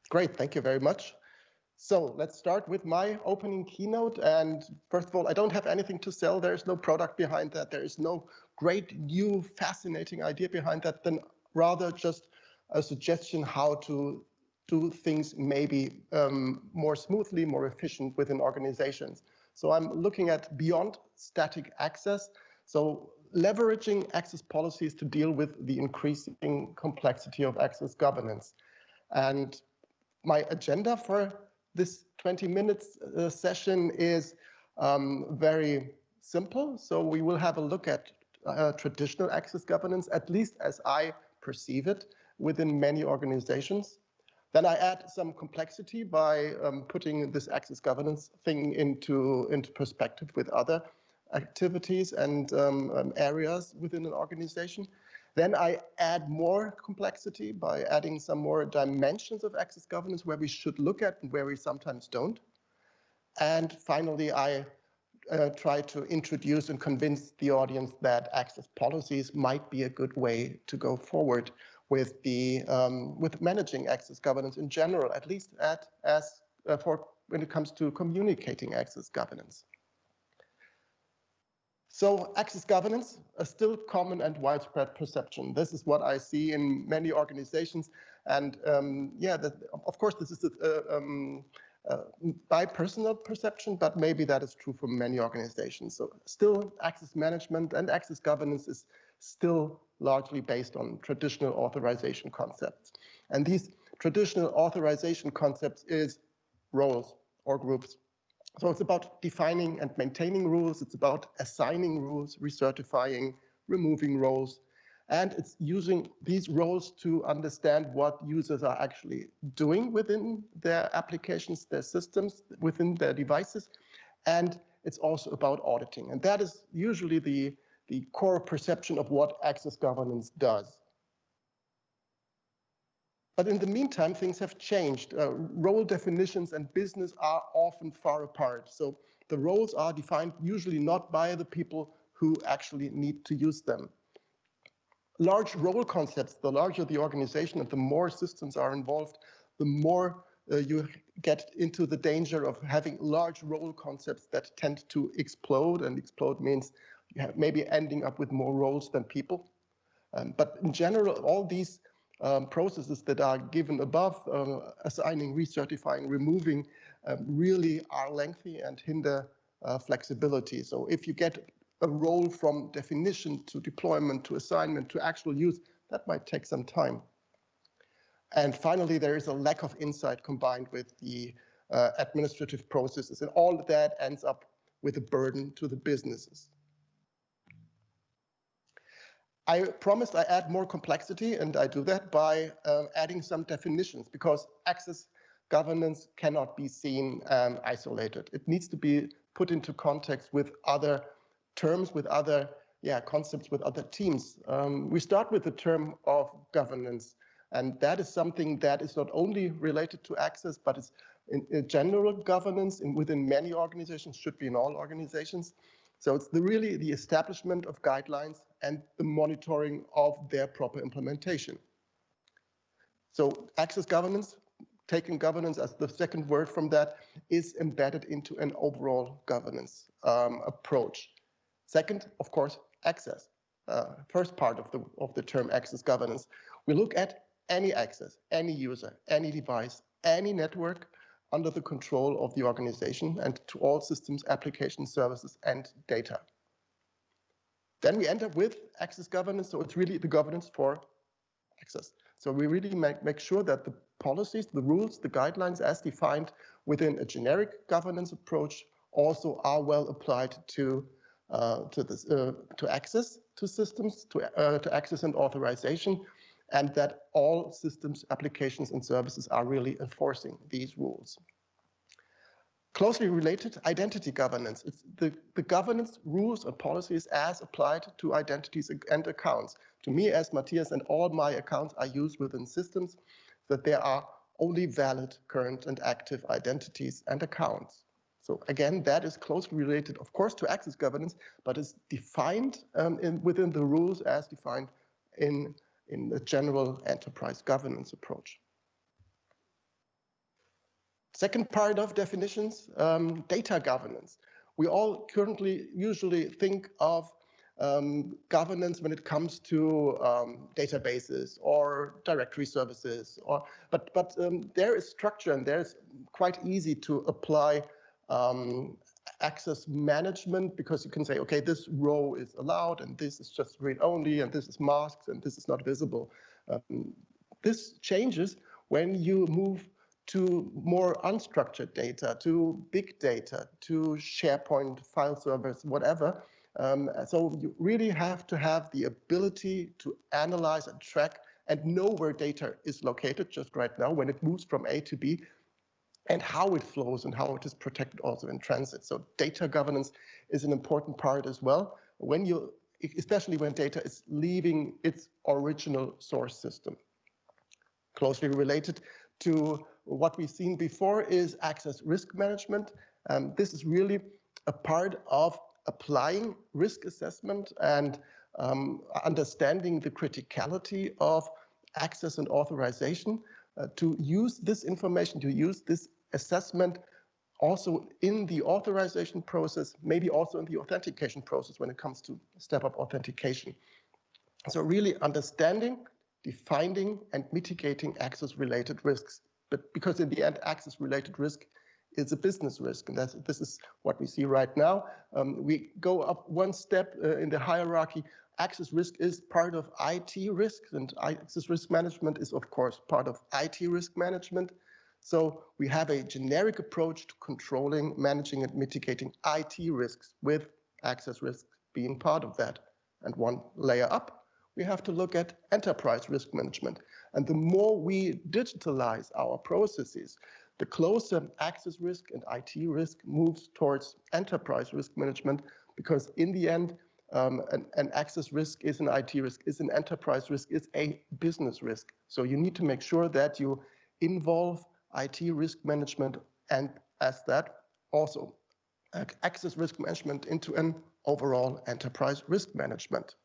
Great, thank you very much. So let's start with my opening keynote. And first of all, I don't have anything to sell. There's no product behind that. There is no great new fascinating idea behind that, then rather just a suggestion how to do things maybe more smoothly, more efficient within organizations. So I'm looking at beyond static access. So leveraging access policies to deal with the increasing complexity of access governance. And my agenda for this 20 minutes session is very simple. So we will have a look at traditional access governance, at least as I perceive it within many organizations. Then I add some complexity by putting this access governance thing into perspective with other activities and areas within an organization. Then I add more complexity by adding some more dimensions of access governance where we should look at and where we sometimes don't. And finally, I try to introduce and convince the audience that access policies might be a good way to go forward with with managing access governance in general, at least for when it comes to communicating access governance. So access governance, a still common and widespread perception. This is what I see in many organizations. And of course, this is by personal perception, but maybe that is true for many organizations. So still access management and access governance is still largely based on traditional authorization concepts. And these traditional authorization concepts is roles or groups. So it's about defining and maintaining rules. It's about assigning rules, recertifying, removing roles. And it's using these roles to understand what users are actually doing within their applications, their systems, within their devices. And it's also about auditing. And that is usually the core perception of what access governance does. But in the meantime, things have changed. Role definitions and business are often far apart. So the roles are defined usually not by the people who actually need to use them. Large role concepts, the larger the organization and the more systems are involved, the more you get into the danger of having large role concepts that tend to explode, and explode means you have maybe ending up with more roles than people. But in general, all these processes that are given above, assigning, recertifying, removing, really are lengthy and hinder flexibility. So if you get a role from definition to deployment to assignment to actual use, that might take some time. And finally, there is a lack of insight combined with the administrative processes, and all of that ends up with a burden to the businesses. I promised I add more complexity, and I do that by adding some definitions, because access governance cannot be seen isolated. It needs to be put into context with other terms, with other concepts, with other teams. We start with the term of governance, and that is something that is not only related to access, but it's in general governance within many organizations, should be in all organizations. So it's really the establishment of guidelines and the monitoring of their proper implementation. So access governance, taking governance as the second word from that, is embedded into an overall governance approach. Second, of course, access. First part of the term access governance. We look at any access, any user, any device, any network under the control of the organization and to all systems, applications, services, and data. Then we end up with access governance. So it's really the governance for access. So we really make sure that the policies, the rules, the guidelines as defined within a generic governance approach also are well applied to access to systems, to access and authorization, and that all systems, applications, and services are really enforcing these rules. Closely related, identity governance. It's the governance rules and policies as applied to identities and accounts. To me, as Matthias, and all my accounts are used within systems, that there are only valid, current, and active identities and accounts. So again, that is closely related, of course, to access governance, but is defined within the rules as defined in the general enterprise governance approach. Second part of definitions, data governance. We all currently usually think of governance when it comes to databases or directory services, but there is structure, and there's quite easy to apply access management, because you can say, okay, this row is allowed, and this is just read only, and this is masked, and this is not visible. This changes when you move to more unstructured data, to big data, to SharePoint file servers, whatever. So you really have to have the ability to analyze and track and know where data is located just right now when it moves from A to B, and how it flows and how it is protected also in transit. So data governance is an important part as well, especially when data is leaving its original source system. Closely related to what we've seen before is access risk management. This is really a part of applying risk assessment and understanding the criticality of access and authorization to use this information, to use this assessment also in the authorization process, maybe also in the authentication process when it comes to step-up authentication. So really understanding, defining, and mitigating access-related risks. But because in the end, access-related risk is a business risk, and this is what we see right now. We go up one step in the hierarchy. Access risk is part of IT risk, and access risk management is, of course, part of IT risk management. So we have a generic approach to controlling, managing, and mitigating IT risks, with access risk being part of that. And one layer up, we have to look at enterprise risk management. And the more we digitalize our processes, the closer access risk and IT risk moves towards enterprise risk management, because in the end, an access risk is an IT risk, is an enterprise risk, is a business risk. So you need to make sure that you involve IT risk management, and as that also access risk management into an overall enterprise risk management.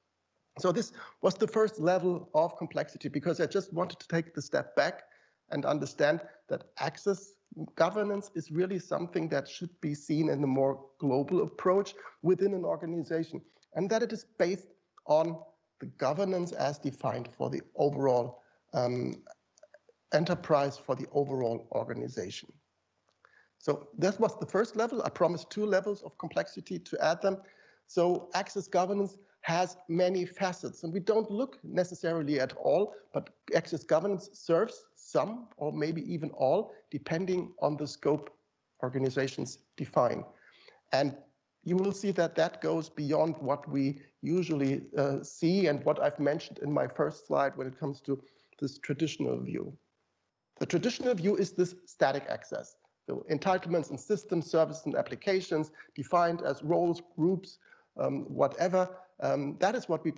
So this was the first level of complexity, because I just wanted to take the step back and understand that access governance is really something that should be seen in a more global approach within an organization, and that it is based on the governance as defined for the overall enterprise, for the overall organization. So that was the first level. I promised 2 levels of complexity to add them. So access governance has many facets, and we don't look necessarily at all, but access governance serves some or maybe even all, depending on the scope organizations define. And you will see that that goes beyond what we usually see and what I've mentioned in my first slide when it comes to this traditional view. The traditional view is this static access. So entitlements and systems, services and applications defined as roles, groups, whatever. That is what we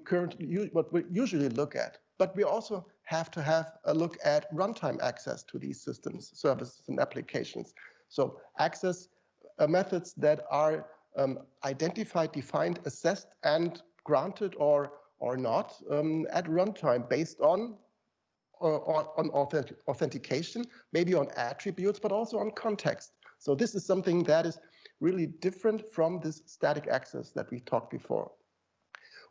usually look at. But we also have to have a look at runtime access to these systems, services and applications. So access methods that are identified, defined, assessed, and granted or not at runtime based on authentication, maybe on attributes, but also on context. So this is something that is really different from this static access that we talked before.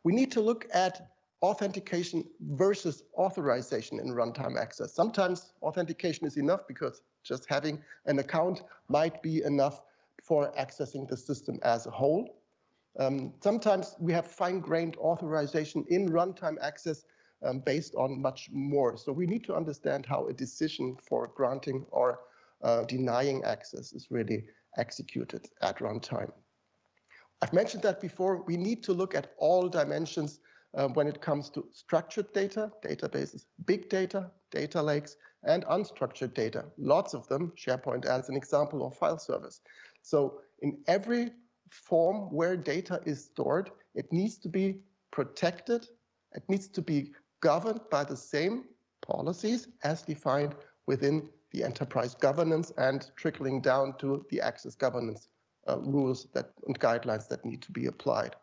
We need to look at authentication versus authorization in runtime access. Sometimes authentication is enough because just having an account might be enough for accessing the system as a whole. Sometimes we have fine-grained authorization in runtime access based on much more. So we need to understand how a decision for granting or denying access is really executed at runtime. I've mentioned that before. We need to look at all dimensions when it comes to structured data, databases, big data, data lakes, and unstructured data. Lots of them, SharePoint as an example, of file servers. So in every form where data is stored, it needs to be protected. It needs to be governed by the same policies as defined within the enterprise governance and trickling down to the access governance rules and guidelines that need to be applied.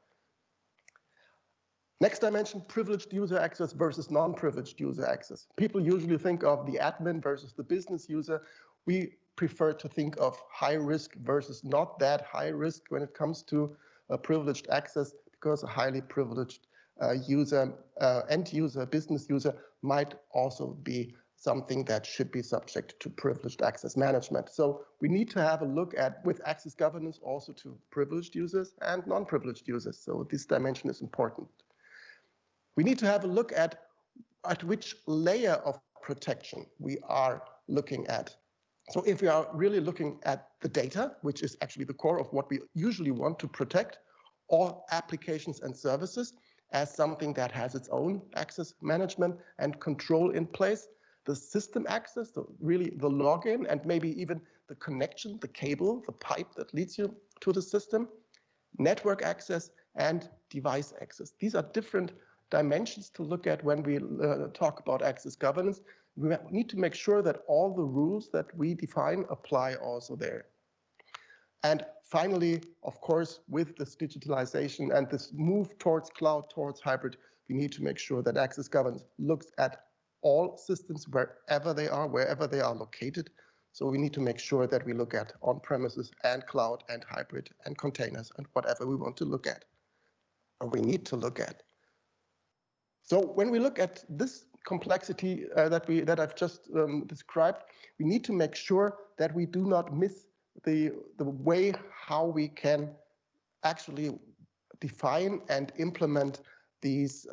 Next dimension, privileged user access versus non-privileged user access. People usually think of the admin versus the business user. We prefer to think of high risk versus not that high risk when it comes to privileged access, because a highly privileged user, end user, business user might also be something that should be subject to privileged access management. So we need to have a look at, with access governance, also to privileged users and non-privileged users. So this dimension is important. We need to have a look at which layer of protection we are looking at. So if we are really looking at the data, which is actually the core of what we usually want to protect, or applications and services as something that has its own access management and control in place, the system access, so really the login and maybe even the connection, the cable, the pipe that leads you to the system, network access and device access. These are different dimensions to look at when we talk about access governance. We need to make sure that all the rules that we define apply also there. And finally, of course, with this digitalization and this move towards cloud, towards hybrid, we need to make sure that access governance looks at all systems wherever they are located. So we need to make sure that we look at on-premises and cloud and hybrid and containers and whatever we want to look at, or we need to look at. So when we look at this complexity that I've just described, we need to make sure that we do not miss the way how we can actually define and implement these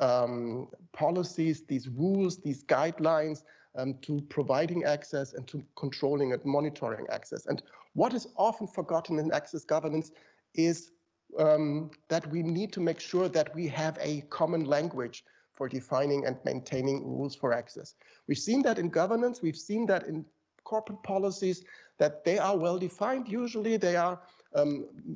policies, these rules, these guidelines to providing access and to controlling and monitoring access. And what is often forgotten in access governance is that we need to make sure that we have a common language for defining and maintaining rules for access. We've seen that in governance, we've seen that in corporate policies, that they are well defined. Usually they are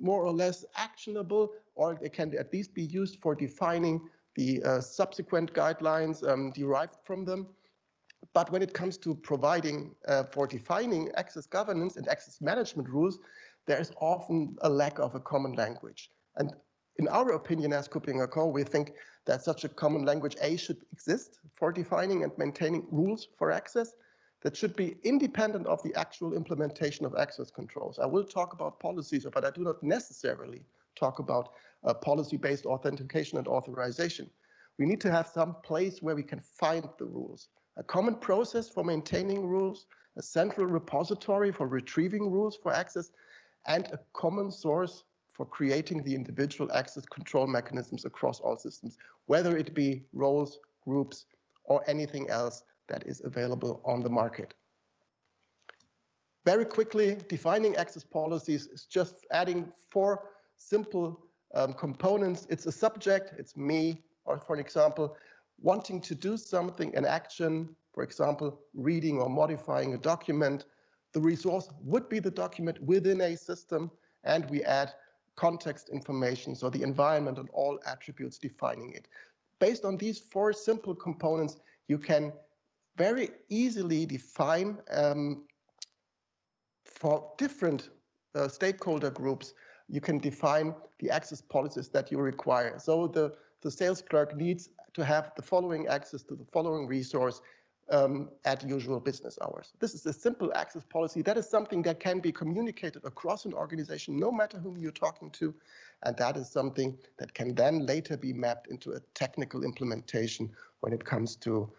more or less actionable, or they can at least be used for defining the subsequent guidelines derived from them. But when it comes to providing for defining access governance and access management rules, there is often a lack of a common language. And in our opinion as KuppingerCole, we think that such a common language should exist for defining and maintaining rules for access that should be independent of the actual implementation of access controls. I will talk about policies, but I do not necessarily talk about policy-based authentication and authorization. We need to have some place where we can find the rules, a common process for maintaining rules, a central repository for retrieving rules for access, and a common source for creating the individual access control mechanisms across all systems, whether it be roles, groups, or anything else that is available on the market. Very quickly, defining access policies is just adding 4 simple components. It's a subject, it's me, or for example, wanting to do something, an action, for example, reading or modifying a document. The resource would be the document within a system, and we add context information, so the environment and all attributes defining it. Based on these 4 simple components, you can very easily define for different stakeholder groups, you can define the access policies that you require. So the sales clerk needs to have the following access to the following resource at usual business hours. This is a simple access policy. That is something that can be communicated across an organization, no matter whom you're talking to. And that is something that can then later be mapped into a technical implementation when it comes to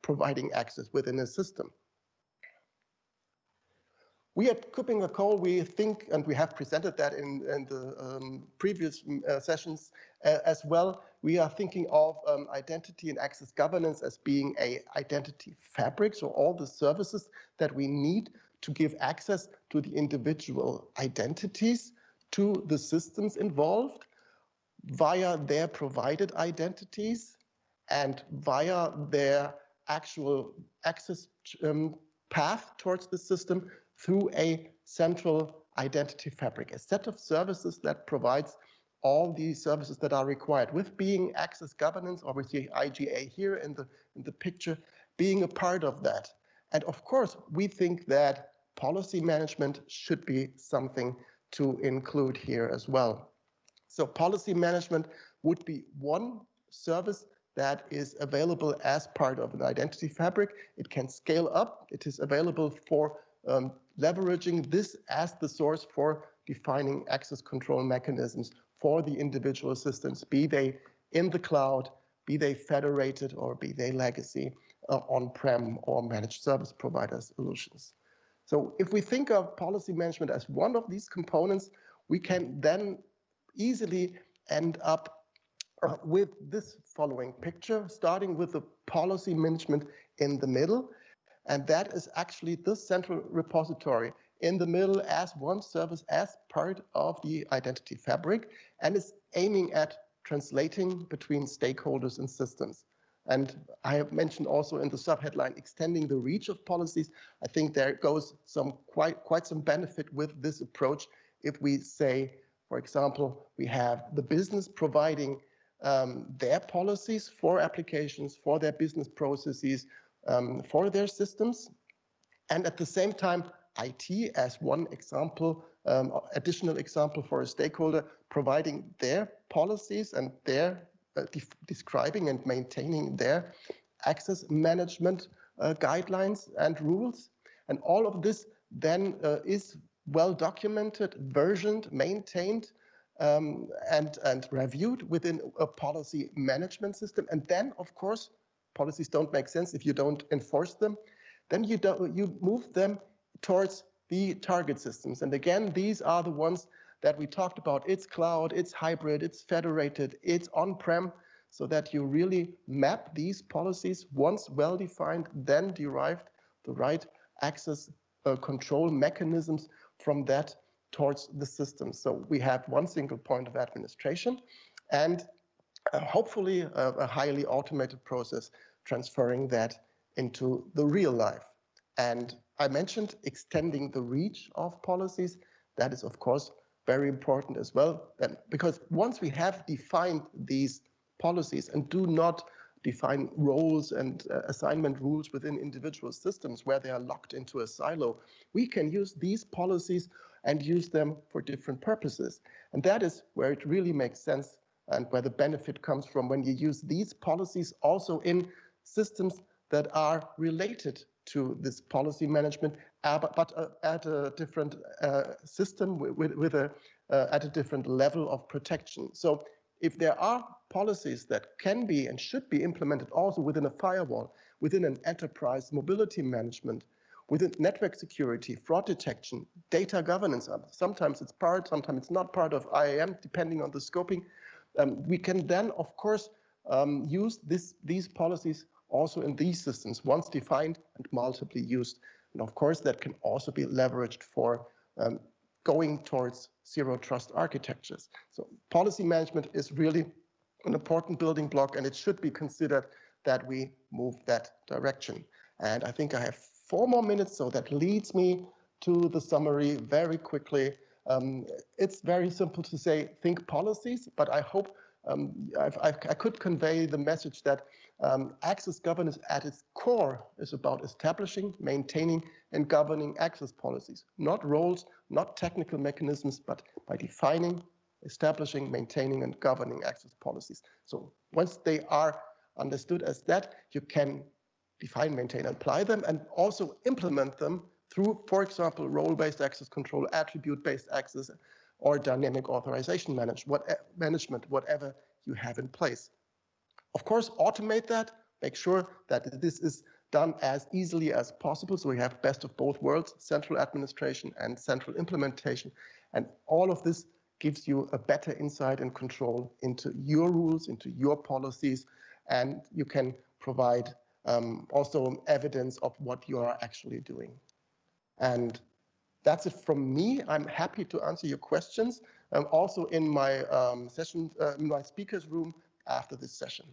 providing access within a system. We at KuppingerCole, we think, and we have presented that in the previous sessions as well, we are thinking of identity and access governance as being an identity fabric, so all the services that we need to give access to the individual identities to the systems involved via their provided identities and via their actual access path towards the system through a central identity fabric, a set of services that provides all the services that are required, with being access governance, or with the IGA here in the picture, being a part of that. And of course, we think that policy management should be something to include here as well. So policy management would be one service that is available as part of an identity fabric. It can scale up. It is available for leveraging this as the source for defining access control mechanisms for the individual systems, be they in the cloud, be they federated, or be they legacy, on-prem or managed service provider solutions. So if we think of policy management as one of these components, we can then easily end up with this following picture, starting with the policy management in the middle. And that is actually the central repository in the middle as one service, as part of the identity fabric, and is aiming at translating between stakeholders and systems. And I have mentioned also in the subheadline, extending the reach of policies. I think there goes quite some benefit with this approach. If we say, for example, we have the business providing their policies for applications, for their business processes, for their systems, and at the same time, IT as one example, additional example for a stakeholder, providing their policies and their describing and maintaining their access management guidelines and rules. And all of this then is well documented, versioned, maintained, and reviewed within a policy management system. And then, of course, policies don't make sense if you don't enforce them. Then you move them towards the target systems. And again, these are the ones that we talked about. It's cloud, it's hybrid, it's federated, it's on-prem, so that you really map these policies once well-defined, then derived the right access control mechanisms from that towards the system. So we have one single point of administration and hopefully a highly automated process transferring that into the real life. And I mentioned extending the reach of policies. That is, of course, very important as well, because once we have defined these policies and do not define roles and assignment rules within individual systems where they are locked into a silo, we can use these policies and use them for different purposes. And that is where it really makes sense and where the benefit comes from when you use these policies also in systems that are related to this policy management, but at a different system at a different level of protection. So if there are policies that can be and should be implemented also within a firewall, within an enterprise mobility management, within network security, fraud detection, data governance, sometimes it's part, sometimes it's not part of IAM, depending on the scoping, we can then, of course, use these policies also in these systems, once defined and multiply used. And of course, that can also be leveraged for going towards zero trust architectures. So policy management is really an important building block, and it should be considered that we move that direction. And I think I have 4 more minutes, so that leads me to the summary very quickly. It's very simple to say, think policies, but I hope I could convey the message that access governance at its core is about establishing, maintaining, and governing access policies, not roles, not technical mechanisms, but by defining, establishing, maintaining, and governing access policies. So once they are understood as that, you can define, maintain, apply them, and also implement them through, for example, role-based access control, attribute-based access, or dynamic authorization management, whatever you have in place. Of course, automate that, make sure that this is done as easily as possible, so we have best of both worlds, central administration and central implementation, and all of this gives you a better insight and control into your rules, into your policies, and you can provide also evidence of what you are actually doing. And that's it from me. I'm happy to answer your questions, also in my session, in my speakers room after this session.